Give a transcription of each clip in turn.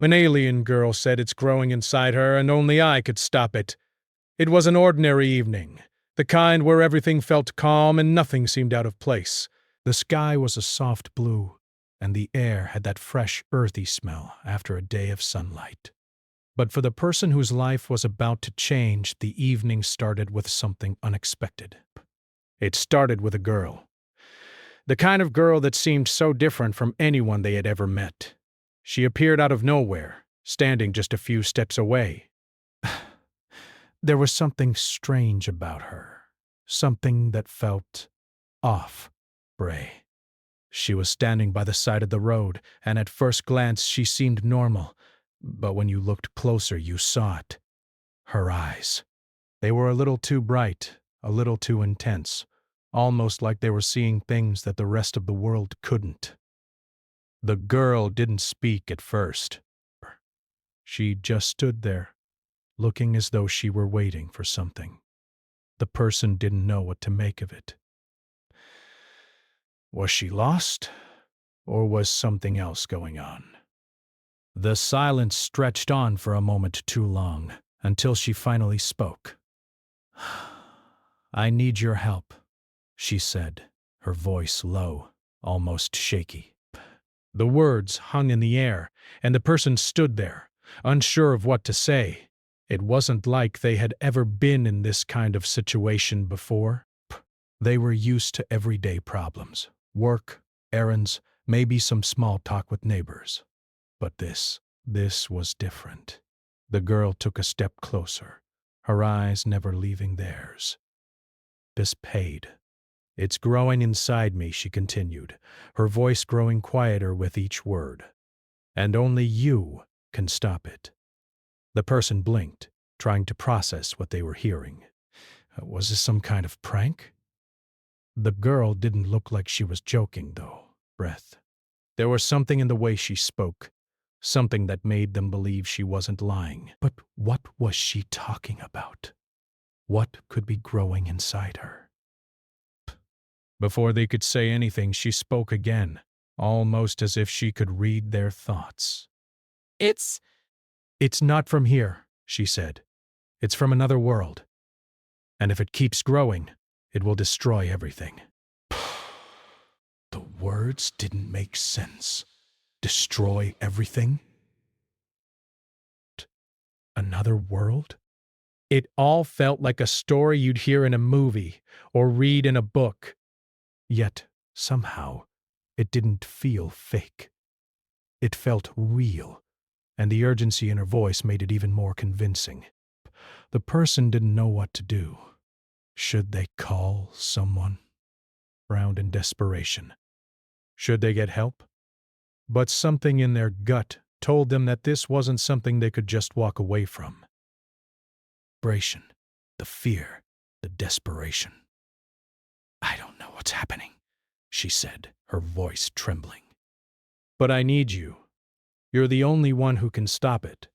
An alien girl said it's growing inside her and only I could stop it. It was an ordinary evening, the kind where everything felt calm and nothing seemed out of place. The sky was a soft blue, and the air had that fresh, earthy smell after a day of sunlight. But for the person whose life was about to change, the evening started with something unexpected. It started with a girl. The kind of girl that seemed so different from anyone they had ever met. She appeared out of nowhere, standing just a few steps away. There was something strange about her, something that felt off, Bray. She was standing by the side of the road, and at first glance she seemed normal, but when you looked closer you saw it. Her eyes. They were a little too bright, a little too intense, almost like they were seeing things that the rest of the world couldn't. The girl didn't speak at first. She just stood there, looking as though she were waiting for something. The person didn't know what to make of it. Was she lost, or was something else going on? The silence stretched on for a moment too long, until she finally spoke. "I need your help," she said, her voice low, almost shaky. The words hung in the air, and the person stood there, unsure of what to say. It wasn't like they had ever been in this kind of situation before. They were used to everyday problems, work, errands, maybe some small talk with neighbors. But this was different. The girl took a step closer, her eyes never leaving theirs. "This paid. It's growing inside me," she continued, her voice growing quieter with each word. "And only you can stop it." The person blinked, trying to process what they were hearing. Was this some kind of prank? The girl didn't look like she was joking, though. There was something in the way she spoke, something that made them believe she wasn't lying. But what was she talking about? What could be growing inside her? Before they could say anything, she spoke again, almost as if she could read their thoughts. It's not from here," she said. "It's from another world. And if it keeps growing, it will destroy everything." The words didn't make sense. Destroy everything? Another world? It all felt like a story you'd hear in a movie or read in a book. Yet, somehow, it didn't feel fake. It felt real, and the urgency in her voice made it even more convincing. The person didn't know what to do. Should they call someone? Frowned in desperation. Should they get help? But something in their gut told them that this wasn't something they could just walk away from. The fear, the desperation. "I don't know what's happening," she said, her voice trembling. "But I need you. You're the only one who can stop it."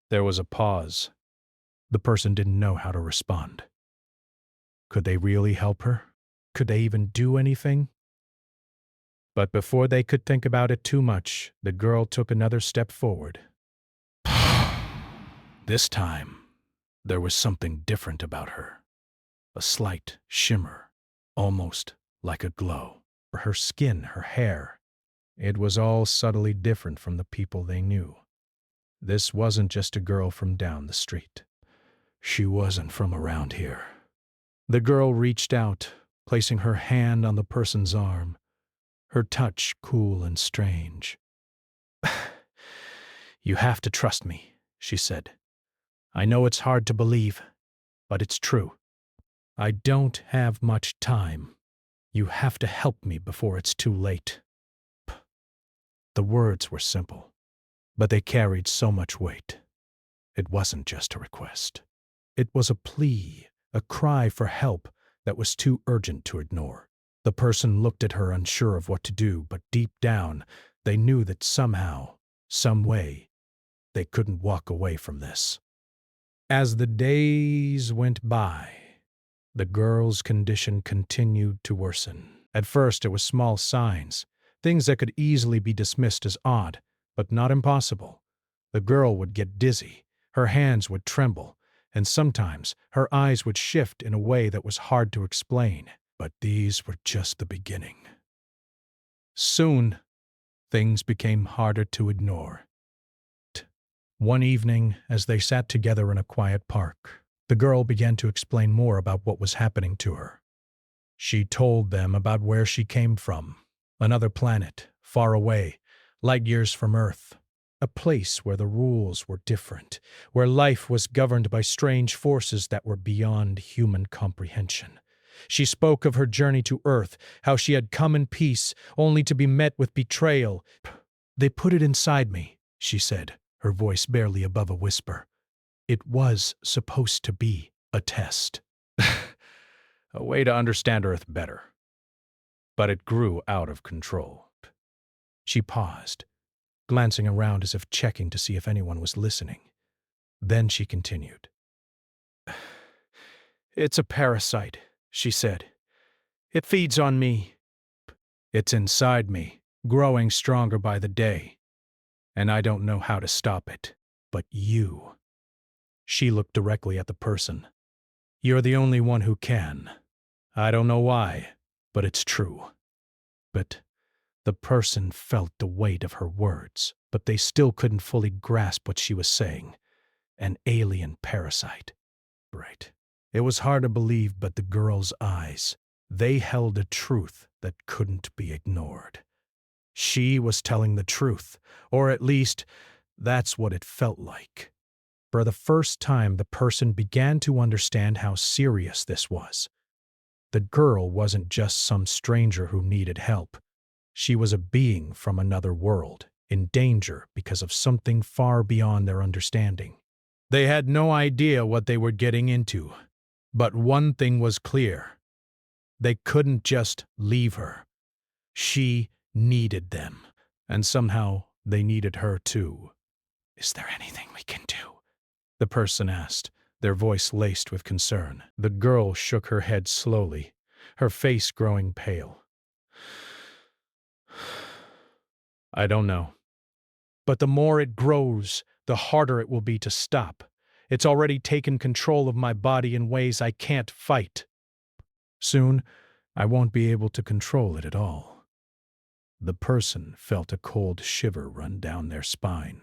There was a pause. The person didn't know how to respond. Could they really help her? Could they even do anything? But before they could think about it too much, the girl took another step forward. This time, there was something different about her. A slight shimmer, almost like a glow. Her skin, her hair, it was all subtly different from the people they knew. This wasn't just a girl from down the street. She wasn't from around here. The girl reached out, placing her hand on the person's arm, her touch cool and strange. "You have to trust me," she said. "I know it's hard to believe, but it's true. I don't have much time. You have to help me before it's too late." The words were simple, but they carried so much weight. It wasn't just a request. It was a plea, a cry for help that was too urgent to ignore. The person looked at her unsure of what to do, but deep down, they knew that somehow, some way, they couldn't walk away from this. As the days went by, the girl's condition continued to worsen. At first, it was small signs, things that could easily be dismissed as odd, but not impossible. The girl would get dizzy, her hands would tremble, and sometimes her eyes would shift in a way that was hard to explain. But these were just the beginning. Soon, things became harder to ignore. One evening, as they sat together in a quiet park, the girl began to explain more about what was happening to her. She told them about where she came from, another planet, far away, light years from Earth. A place where the rules were different, where life was governed by strange forces that were beyond human comprehension. She spoke of her journey to Earth, how she had come in peace, only to be met with betrayal. "They put it inside me," she said, her voice barely above a whisper. "It was supposed to be a test." A way to understand Earth better. But it grew out of control. She paused, glancing around as if checking to see if anyone was listening. Then she continued. "It's a parasite," she said. "It feeds on me. It's inside me, growing stronger by the day. And I don't know how to stop it. But you." She looked directly at the person. "You're the only one who can. I don't know why, but it's true." But the person felt the weight of her words, but they still couldn't fully grasp what she was saying. An alien parasite. Right. It was hard to believe, but the girl's eyes, they held a truth that couldn't be ignored. She was telling the truth, or at least, that's what it felt like. For the first time, the person began to understand how serious this was. The girl wasn't just some stranger who needed help. She was a being from another world, in danger because of something far beyond their understanding. They had no idea what they were getting into, but one thing was clear. They couldn't just leave her. She needed them, and somehow they needed her too. "Is there anything we can do?" the person asked, their voice laced with concern. The girl shook her head slowly, her face growing pale. "I don't know. But the more it grows, the harder it will be to stop. It's already taken control of my body in ways I can't fight. Soon, I won't be able to control it at all." The person felt a cold shiver run down their spine.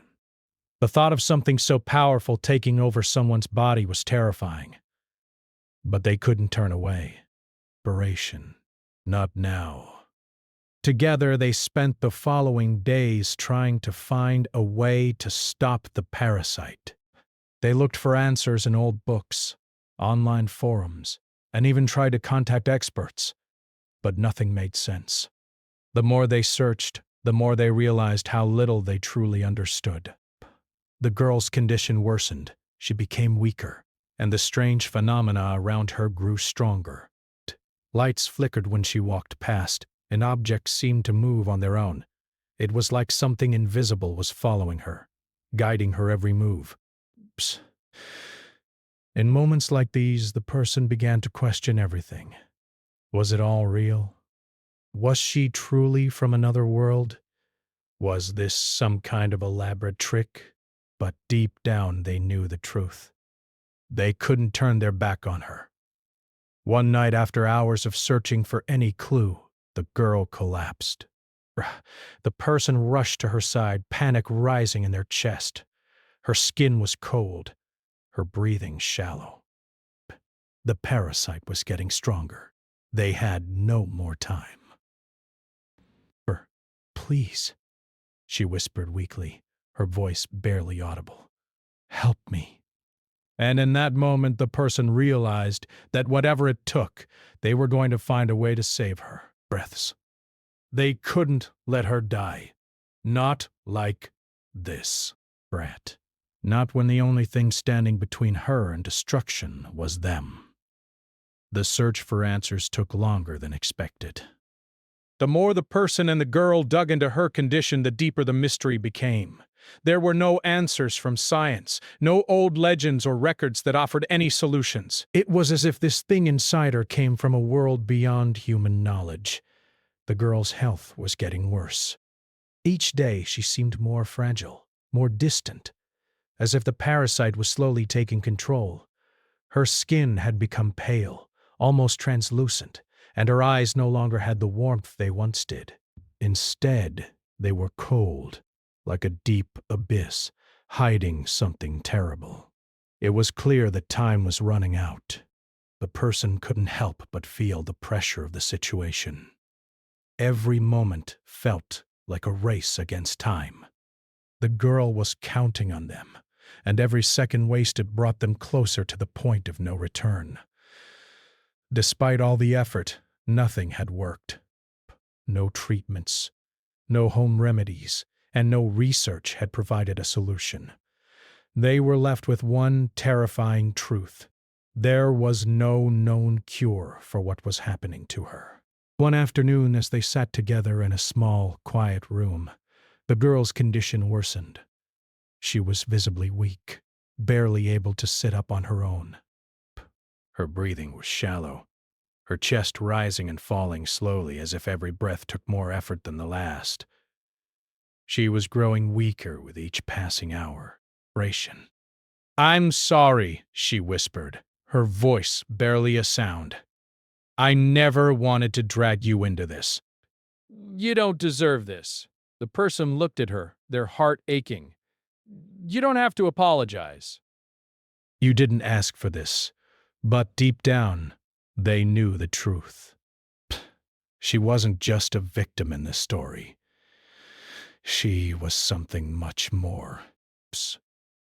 The thought of something so powerful taking over someone's body was terrifying. But they couldn't turn away. Desperation. Not now. Together, they spent the following days trying to find a way to stop the parasite. They looked for answers in old books, online forums, and even tried to contact experts. But nothing made sense. The more they searched, the more they realized how little they truly understood. The girl's condition worsened, she became weaker, and the strange phenomena around her grew stronger. Lights flickered when she walked past, and objects seemed to move on their own. It was like something invisible was following her, guiding her every move. Psst. In moments like these, the person began to question everything. Was it all real? Was she truly from another world? Was this some kind of elaborate trick? But deep down they knew the truth. They couldn't turn their back on her. One night, after hours of searching for any clue, the girl collapsed. The person rushed to her side, panic rising in their chest. Her skin was cold, her breathing shallow. The parasite was getting stronger. They had no more time. "Please," she whispered weakly, her voice barely audible. "Help me." And in that moment, the person realized that whatever it took, they were going to find a way to save her. Breaths. They couldn't let her die. Not like this. Brat. Not when the only thing standing between her and destruction was them. The search for answers took longer than expected. The more the person and the girl dug into her condition, the deeper the mystery became. There were no answers from science, no old legends or records that offered any solutions. It was as if this thing inside her came from a world beyond human knowledge. The girl's health was getting worse. Each day she seemed more fragile, more distant, as if the parasite was slowly taking control. Her skin had become pale, almost translucent, and her eyes no longer had the warmth they once did. Instead, they were cold, like a deep abyss, hiding something terrible. It was clear that time was running out. The person couldn't help but feel the pressure of the situation. Every moment felt like a race against time. The girl was counting on them, and every second wasted brought them closer to the point of no return. Despite all the effort, nothing had worked. No treatments, no home remedies, and no research had provided a solution. They were left with one terrifying truth. There was no known cure for what was happening to her. One afternoon, as they sat together in a small, quiet room, the girl's condition worsened. She was visibly weak, barely able to sit up on her own. Her breathing was shallow, her chest rising and falling slowly as if every breath took more effort than the last. She was growing weaker with each passing hour. "I'm sorry," she whispered, her voice barely a sound. "I never wanted to drag you into this." "You don't deserve this." The person looked at her, their heart aching. "You don't have to apologize." You didn't ask for this, but deep down, they knew the truth. She wasn't just a victim in this story. She was something much more.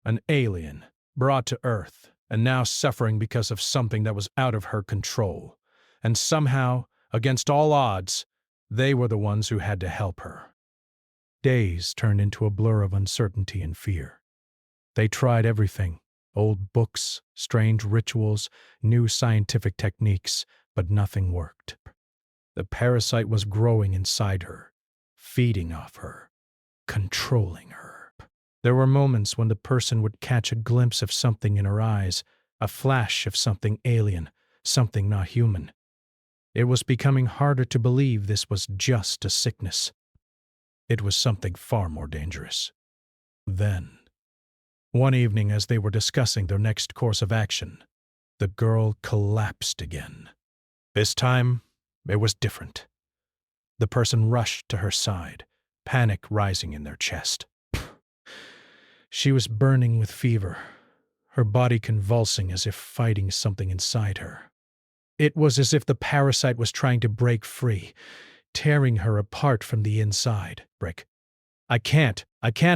An alien, brought to Earth, and now suffering because of something that was out of her control. And somehow, against all odds, they were the ones who had to help her. Days turned into a blur of uncertainty and fear. They tried everything: old books, strange rituals, new scientific techniques, but nothing worked. The parasite was growing inside her, feeding off her, controlling her. There were moments when the person would catch a glimpse of something in her eyes, a flash of something alien, something not human. It was becoming harder to believe this was just a sickness. It was something far more dangerous. Then, one evening as they were discussing their next course of action, the girl collapsed again. This time, it was different. The person rushed to her side, panic rising in their chest. She was burning with fever, her body convulsing as if fighting something inside her. It was as if the parasite was trying to break free, tearing her apart from the inside. I can't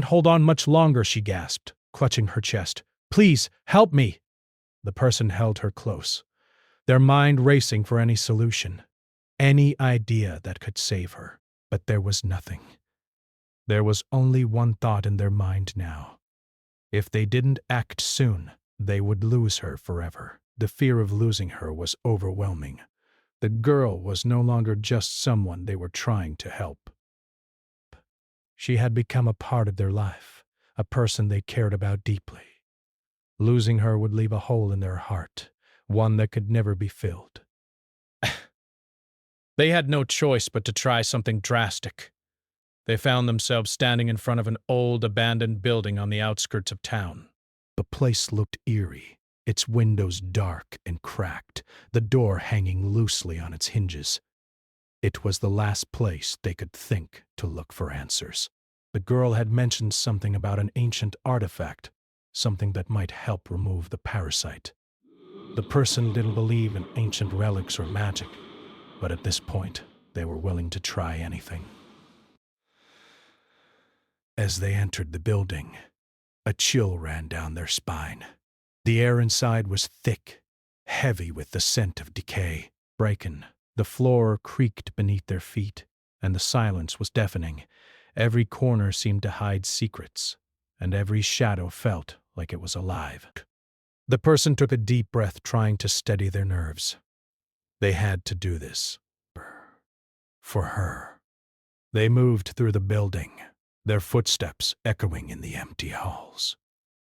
hold on much longer," she gasped, clutching her chest. "Please, help me." The person held her close, their mind racing for any solution, any idea that could save her. But there was nothing. There was only one thought in their mind now. If they didn't act soon, they would lose her forever. The fear of losing her was overwhelming. The girl was no longer just someone they were trying to help. She had become a part of their life, a person they cared about deeply. Losing her would leave a hole in their heart, one that could never be filled. They had no choice but to try something drastic. They found themselves standing in front of an old, abandoned building on the outskirts of town. The place looked eerie, its windows dark and cracked, the door hanging loosely on its hinges. It was the last place they could think to look for answers. The girl had mentioned something about an ancient artifact, something that might help remove the parasite. The person didn't believe in ancient relics or magic, but at this point, they were willing to try anything. As they entered the building, a chill ran down their spine. The air inside was thick, heavy with the scent of decay. The floor creaked beneath their feet, and the silence was deafening. Every corner seemed to hide secrets, and every shadow felt like it was alive. The person took a deep breath, trying to steady their nerves. They had to do this. For her. They moved through the building, their footsteps echoing in the empty halls.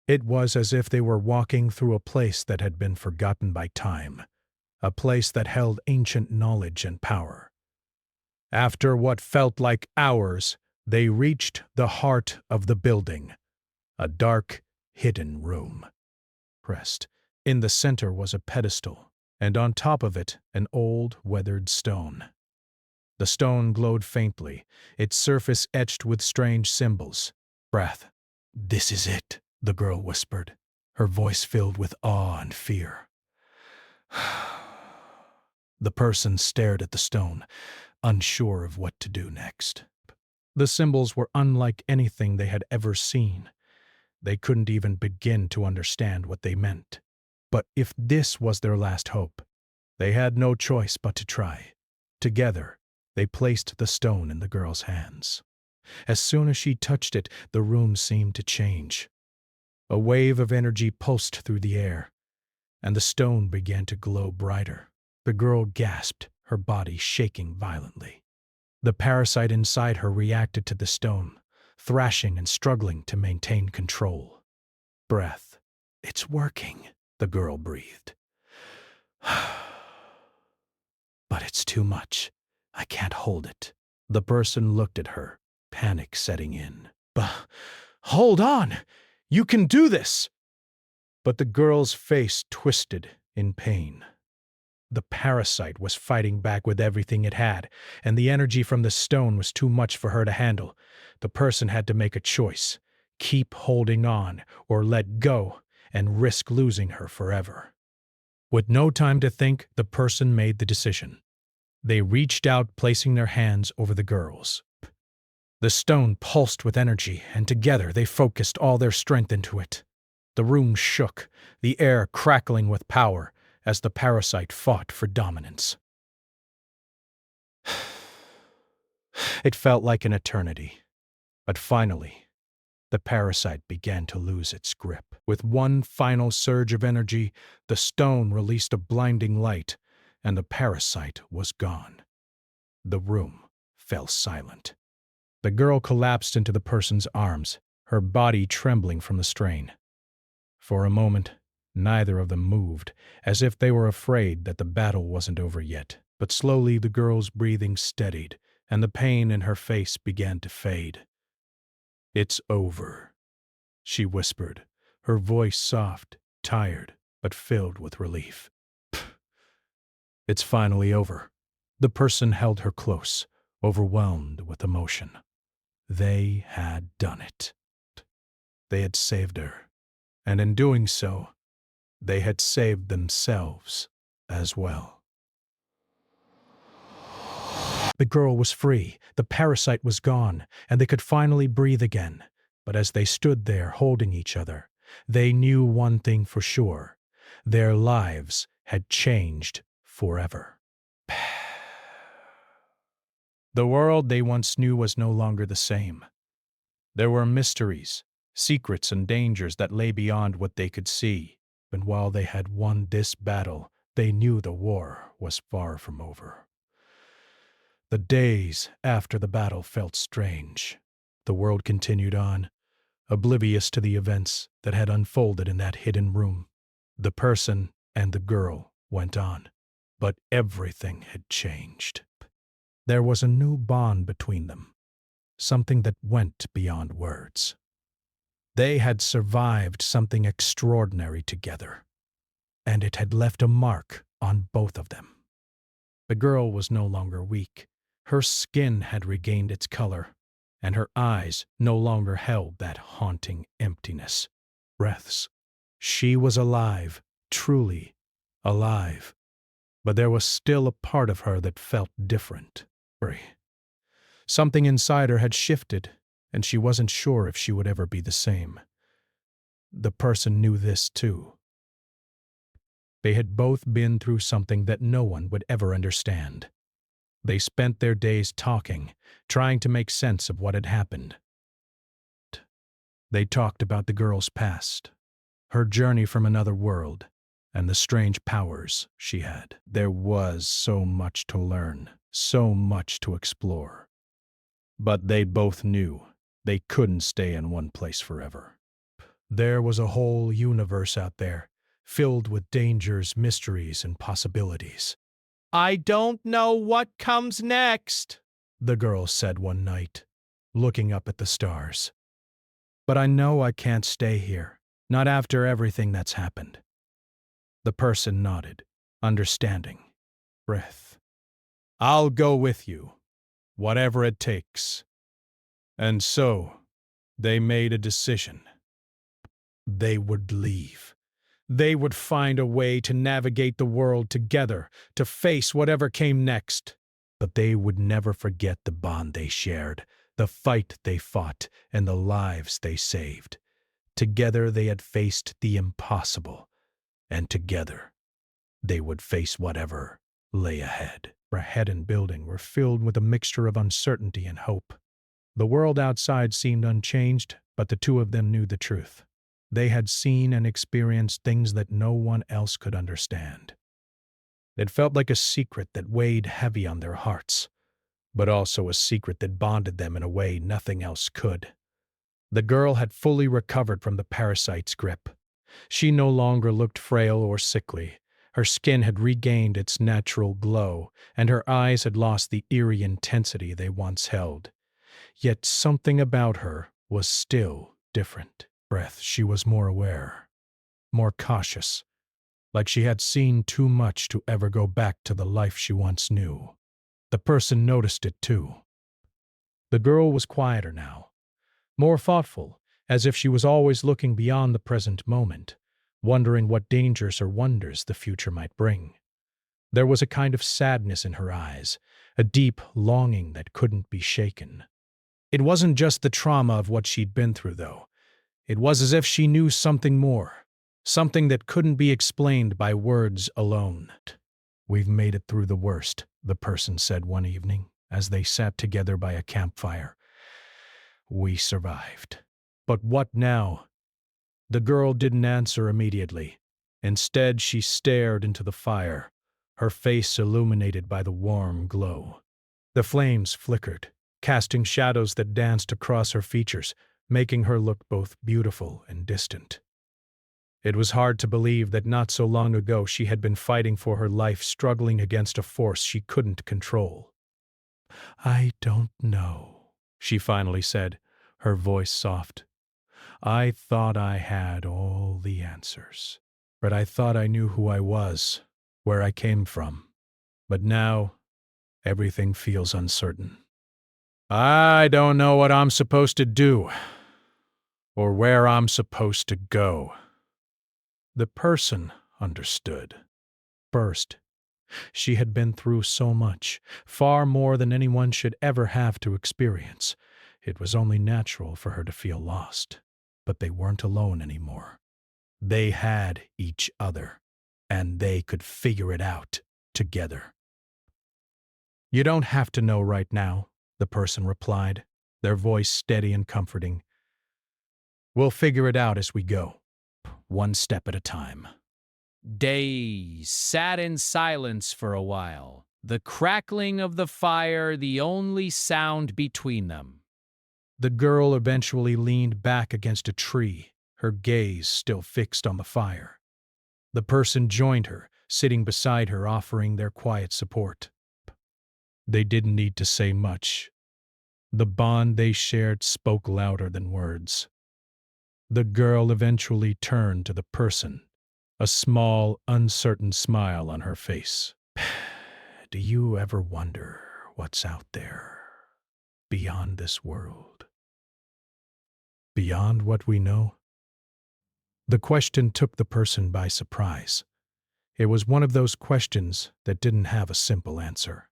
It was as if they were walking through a place that had been forgotten by time, a place that held ancient knowledge and power. After what felt like hours, they reached the heart of the building, a dark, hidden room. Pressed. In the center was a pedestal, and on top of it an old, weathered stone. The stone glowed faintly, its surface etched with strange symbols. Breath. "This is it," the girl whispered, her voice filled with awe and fear. The person stared at the stone, unsure of what to do next. The symbols were unlike anything they had ever seen. They couldn't even begin to understand what they meant. But if this was their last hope, they had no choice but to try. Together, they placed the stone in the girl's hands. As soon as she touched it, the room seemed to change. A wave of energy pulsed through the air, and the stone began to glow brighter. The girl gasped, her body shaking violently. The parasite inside her reacted to the stone, thrashing and struggling to maintain control. Breath. "It's working," the girl breathed. "But it's too much. I can't hold it." The person looked at her, panic setting in. "But hold on! You can do this!" But the girl's face twisted in pain. The parasite was fighting back with everything it had, and the energy from the stone was too much for her to handle. The person had to make a choice: keep holding on or let go and risk losing her forever. With no time to think, the person made the decision. They reached out, placing their hands over the girl's. The stone pulsed with energy, and together they focused all their strength into it. The room shook, the air crackling with power, as the parasite fought for dominance. It felt like an eternity. But finally, the parasite began to lose its grip. With one final surge of energy, the stone released a blinding light, and the parasite was gone. The room fell silent. The girl collapsed into the person's arms, her body trembling from the strain. For a moment, neither of them moved, as if they were afraid that the battle wasn't over yet. But slowly the girl's breathing steadied, and the pain in her face began to fade. "It's over," she whispered, her voice soft, tired, but filled with relief. "It's finally over." The person held her close, overwhelmed with emotion. They had done it. They had saved her, and in doing so, they had saved themselves as well. The girl was free, the parasite was gone, and they could finally breathe again. But as they stood there holding each other, they knew one thing for sure: their lives had changed forever. The world they once knew was no longer the same. There were mysteries, secrets, and dangers that lay beyond what they could see. And while they had won this battle, they knew the war was far from over. The days after the battle felt strange. The world continued on, oblivious to the events that had unfolded in that hidden room. The person and the girl went on, but everything had changed. There was a new bond between them, something that went beyond words. They had survived something extraordinary together, and it had left a mark on both of them. The girl was no longer weak. Her skin had regained its color, and her eyes no longer held that haunting emptiness. Breaths. She was alive, truly alive, but there was still a part of her that felt different. Something inside her had shifted, and she wasn't sure if she would ever be the same. The person knew this too. They had both been through something that no one would ever understand. They spent their days talking, trying to make sense of what had happened. They talked about the girl's past, her journey from another world, and the strange powers she had. There was so much to learn, so much to explore. But they both knew they couldn't stay in one place forever. There was a whole universe out there, filled with dangers, mysteries, and possibilities. "I don't know what comes next," the girl said one night, looking up at the stars. "But I know I can't stay here. Not after everything that's happened. The person nodded, understanding. Breath. I'll go with you, whatever it takes. And so, they made a decision. They would leave. They would find a way to navigate the world together, to face whatever came next. But they would never forget the bond they shared, the fight they fought, and the lives they saved. Together they had faced the impossible, and together they would face whatever lay ahead. Her head and building were filled with a mixture of uncertainty and hope. The world outside seemed unchanged, but the two of them knew the truth. They had seen and experienced things that no one else could understand. It felt like a secret that weighed heavy on their hearts, but also a secret that bonded them in a way nothing else could. The girl had fully recovered from the parasite's grip. She no longer looked frail or sickly. Her skin had regained its natural glow, and her eyes had lost the eerie intensity they once held. Yet something about her was still different. She was more aware, more cautious, like she had seen too much to ever go back to the life she once knew. The person noticed it too. The girl was quieter now, more thoughtful, as if she was always looking beyond the present moment, wondering what dangers or wonders the future might bring. There was a kind of sadness in her eyes, a deep longing that couldn't be shaken. It wasn't just the trauma of what she'd been through, though. It was as if she knew something more, something that couldn't be explained by words alone. We've made it through the worst, the person said one evening, as they sat together by a campfire. We survived. But what now? The girl didn't answer immediately. Instead, she stared into the fire, her face illuminated by the warm glow. The flames flickered, casting shadows that danced across her features, making her look both beautiful and distant. It was hard to believe that not so long ago she had been fighting for her life, struggling against a force she couldn't control. I don't know, she finally said, her voice soft. I thought I had all the answers, but I thought I knew who I was, where I came from. But now, everything feels uncertain. I don't know what I'm supposed to do, or where I'm supposed to go. The person understood. First, she had been through so much, far more than anyone should ever have to experience. It was only natural for her to feel lost. But they weren't alone anymore. They had each other, and they could figure it out together. You don't have to know right now, the person replied, their voice steady and comforting. We'll figure it out as we go, one step at a time. They sat in silence for a while, the crackling of the fire the only sound between them. The girl eventually leaned back against a tree, her gaze still fixed on the fire. The person joined her, sitting beside her, offering their quiet support. They didn't need to say much. The bond they shared spoke louder than words. The girl eventually turned to the person, a small, uncertain smile on her face. Do you ever wonder what's out there, beyond this world? Beyond what we know? The question took the person by surprise. It was one of those questions that didn't have a simple answer.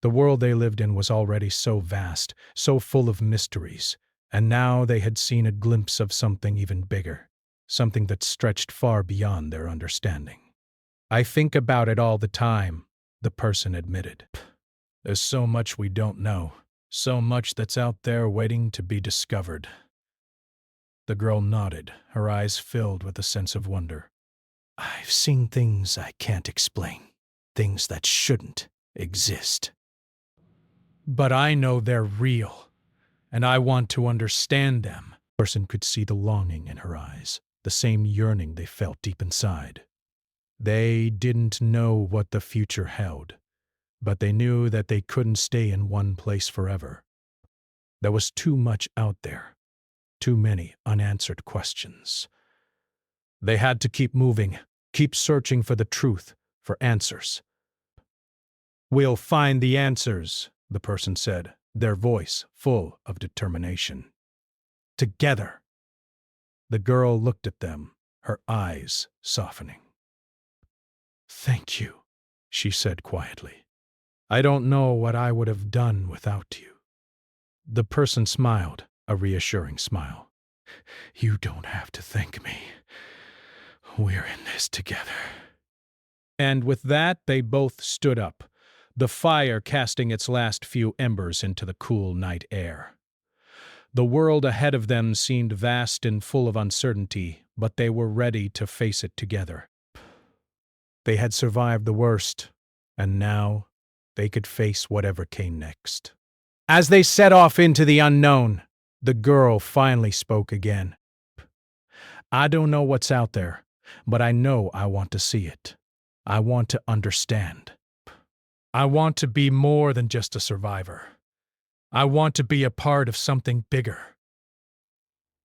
The world they lived in was already so vast, so full of mysteries, and now they had seen a glimpse of something even bigger, something that stretched far beyond their understanding. I think about it all the time, the person admitted. There's so much we don't know, so much that's out there waiting to be discovered. The girl nodded, her eyes filled with a sense of wonder. I've seen things I can't explain, things that shouldn't exist. But I know they're real, and I want to understand them. The person could see the longing in her eyes, the same yearning they felt deep inside. They didn't know what the future held, but they knew that they couldn't stay in one place forever. There was too much out there, too many unanswered questions. They had to keep moving, keep searching for the truth, for answers. "We'll find the answers," the person said, their voice full of determination. "Together." The girl looked at them, her eyes softening. "Thank you," she said quietly. "I don't know what I would have done without you." The person smiled, a reassuring smile. "You don't have to thank me. We're in this together." And with that, they both stood up, the fire casting its last few embers into the cool night air. The world ahead of them seemed vast and full of uncertainty, but they were ready to face it together. They had survived the worst, and now they could face whatever came next. As they set off into the unknown, the girl finally spoke again. "I don't know what's out there, but I know I want to see it. I want to understand. I want to be more than just a survivor. I want to be a part of something bigger."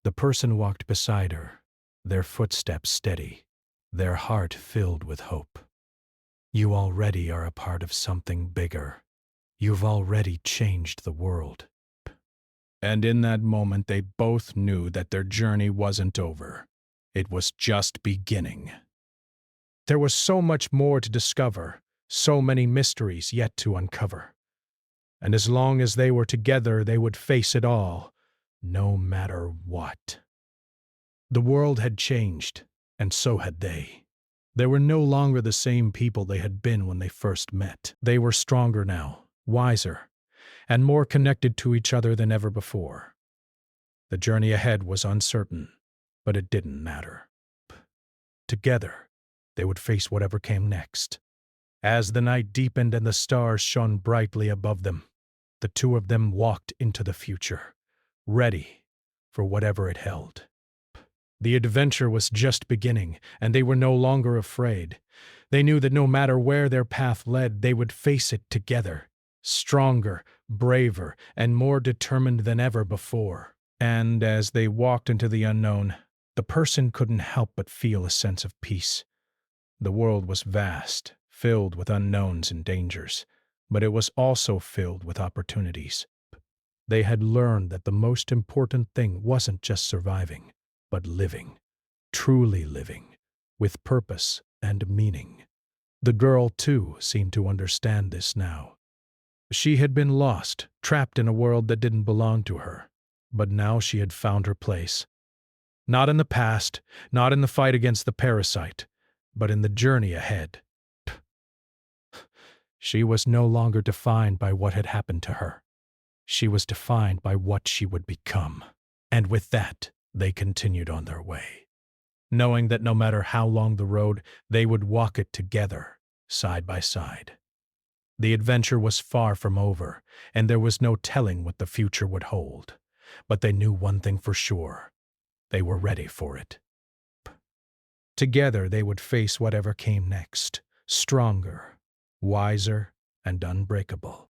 The person walked beside her, their footsteps steady, their heart filled with hope. "You already are a part of something bigger. You've already changed the world." And in that moment, they both knew that their journey wasn't over. It was just beginning. There was so much more to discover, so many mysteries yet to uncover. And as long as they were together, they would face it all, no matter what. The world had changed, and so had they. They were no longer the same people they had been when they first met. They were stronger now, wiser, and more connected to each other than ever before. The journey ahead was uncertain, but it didn't matter. Together, they would face whatever came next. As the night deepened and the stars shone brightly above them, the two of them walked into the future, ready for whatever it held. The adventure was just beginning, and they were no longer afraid. They knew that no matter where their path led, they would face it together, stronger, braver, and more determined than ever before. And as they walked into the unknown, the person couldn't help but feel a sense of peace. The world was vast, filled with unknowns and dangers, but it was also filled with opportunities. They had learned that the most important thing wasn't just surviving, but living, truly living, with purpose and meaning. The girl, too, seemed to understand this now. She had been lost, trapped in a world that didn't belong to her, but now she had found her place. Not in the past, not in the fight against the parasite, but in the journey ahead. She was no longer defined by what had happened to her. She was defined by what she would become. And with that, they continued on their way, knowing that no matter how long the road, they would walk it together, side by side. The adventure was far from over, and there was no telling what the future would hold. But they knew one thing for sure. They were ready for it. Together they would face whatever came next, stronger, wiser, and unbreakable.